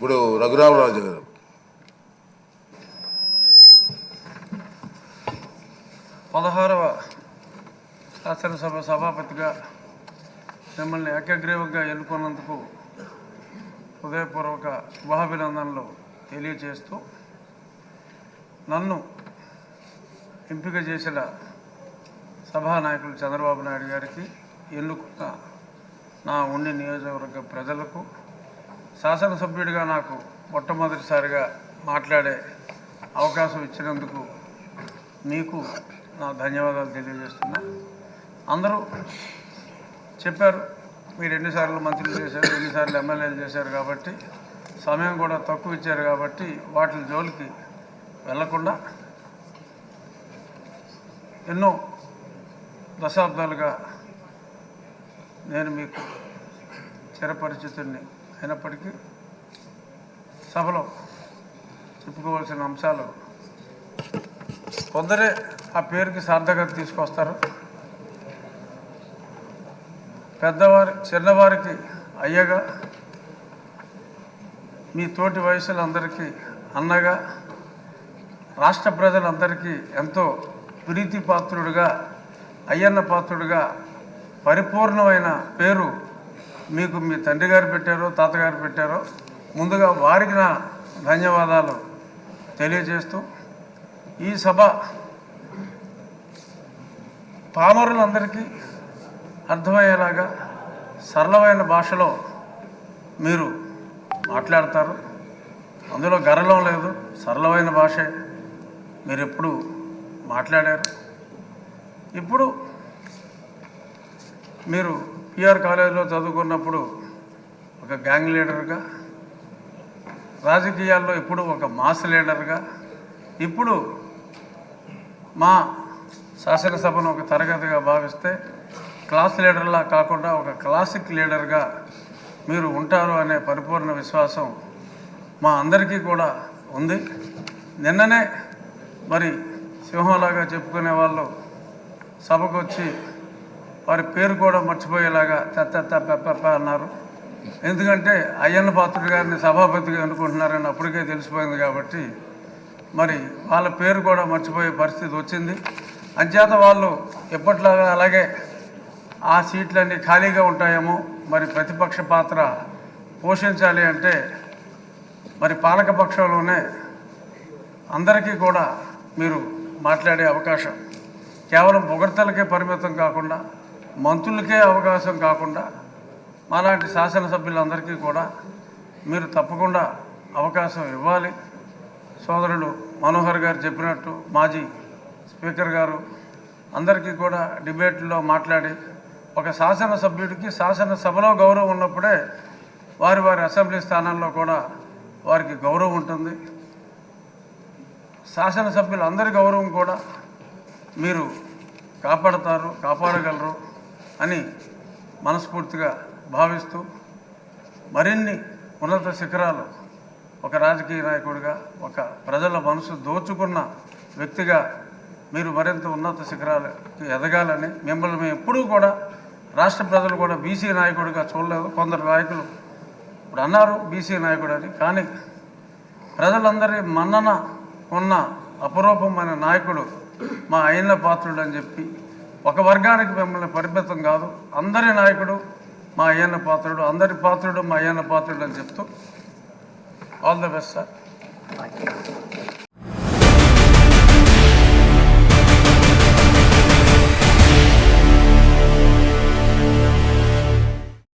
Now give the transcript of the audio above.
ఇప్పుడు రఘురామరాజు గారు. పదహారవ శాసనసభ సభాపతిగా మిమ్మల్ని ఏకగ్రీవంగా ఎన్నుకున్నందుకు హృదయపూర్వక శుభాభినందనలు తెలియజేస్తూ, నన్ను ఎంపిక చేసిన సభానాయకులు చంద్రబాబు నాయుడు గారికి, ఎన్నుకున్న నా ఉండి నియోజకవర్గ ప్రజలకు, శాసనసభ్యుడిగా నాకు మొట్టమొదటిసారిగా మాట్లాడే అవకాశం ఇచ్చినందుకు మీకు నా ధన్యవాదాలు తెలియజేస్తున్నా. అందరూ చెప్పారు, మీరు ఎన్నిసార్లు మంత్రులు చేశారు, ఎన్నిసార్లు ఎమ్మెల్యేలు చేశారు కాబట్టి సమయం కూడా తక్కువ ఇచ్చారు కాబట్టి వాటి జోలికి వెళ్లకుండా ఎన్నో దశాబ్దాలుగా నేను మీకు చిరపరిచితుడిని అయినప్పటికీ సభలో చెప్పుకోవాల్సిన అంశాలు కొందరే ఆ పేరుకి సార్థకత తీసుకొస్తారు. చిన్నవారికి అయ్యగా, మీ తోటి వయసులందరికీ అన్నగా, రాష్ట్ర ప్రజలందరికీ ఎంతో ప్రీతిపాత్రుడుగా, అయ్యన్న పాత్రుడుగా పరిపూర్ణమైన పేరు మీకు మీ తండ్రి గారు పెట్టారో తాతగారు పెట్టారో, ముందుగా వారికి నా ధన్యవాదాలు తెలియజేస్తూ, ఈ సభ పామరులందరికీ అర్థమయ్యేలాగా సరళమైన భాషలో మీరు మాట్లాడతారు. అందులో గర్వం లేదు, సరళమైన భాషే మీరు ఎప్పుడు మాట్లాడారు. ఇప్పుడు మీరు పిఆర్ కాలేజీలో చదువుకున్నప్పుడు ఒక గ్యాంగ్ లీడర్గా, రాజకీయాల్లో ఇప్పుడు ఒక మాస్ లీడర్గా, ఇప్పుడు మా శాసనసభను ఒక తరగతిగా భావిస్తే క్లాస్ లీడర్లా కాకుండా ఒక క్లాసిక్ లీడర్గా మీరు ఉంటారు అనే పరిపూర్ణ విశ్వాసం మా అందరికీ కూడా ఉంది. నిన్ననే మరి సింహంలాగా చెప్పుకునే వాళ్ళు సభకు వచ్చి వారి పేరు కూడా మర్చిపోయేలాగా పెప్ప అన్నారు. ఎందుకంటే అయ్యన్న పాత్రుడు గారిని సభాపతిగా అనుకుంటున్నారని అప్పటికే తెలిసిపోయింది కాబట్టి మరి వాళ్ళ పేరు కూడా మర్చిపోయే పరిస్థితి వచ్చింది. అంచేత వాళ్ళు ఎప్పట్లాగా అలాగే ఆ సీట్లన్నీ ఖాళీగా ఉంటాయేమో, మరి ప్రతిపక్ష పాత్ర పోషించాలి అంటే మరి పాలకపక్షంలోనే అందరికీ కూడా మీరు మాట్లాడే అవకాశం, కేవలం పొగడ్తలకే పరిమితం కాకుండా, మంత్రులకే అవకాశం కాకుండా, మాలాంటి శాసనసభ్యులందరికీ కూడా మీరు తప్పకుండా అవకాశం ఇవ్వాలి. సోదరుడు మనోహర్ గారు చెప్పినట్టు మాజీ స్పీకర్ గారు అందరికీ కూడా డిబేట్లో మాట్లాడి, ఒక శాసనసభ్యుడికి శాసనసభలో గౌరవం ఉన్నప్పుడే వారి వారి అసెంబ్లీ స్థానాల్లో కూడా వారికి గౌరవం ఉంటుంది. శాసనసభ్యులందరి గౌరవం కూడా మీరు కాపాడగలరు అని మనస్ఫూర్తిగా భావిస్తూ, మరిన్ని ఉన్నత శిఖరాలు ఒక రాజకీయ నాయకుడిగా, ఒక ప్రజల మనసు దోచుకున్న వ్యక్తిగా మీరు మరింత ఉన్నత శిఖరాలకి ఎదగాలని, మిమ్మల్ని మేము ఎప్పుడూ కూడా రాష్ట్ర ప్రజలు కూడా బీసీ నాయకుడిగా చూడలేదు. కొందరు నాయకులు ఇప్పుడు అన్నారు బీసీ నాయకుడు అని, కానీ ప్రజలందరి మన్నన ఉన్న అపరూపమైన నాయకుడు మా అయ్యన్న పాత్రుడు అని చెప్పి, ఒక వర్గానికి మిమ్మల్ని పరిమితం కాదు, అందరి నాయకుడు మా అయ్యన్న పాత్రుడు, అందరి పాత్రుడు మా అయ్యన్న పాత్రుడు అని చెప్తూ ఆల్ ద బెస్ట్ సార్.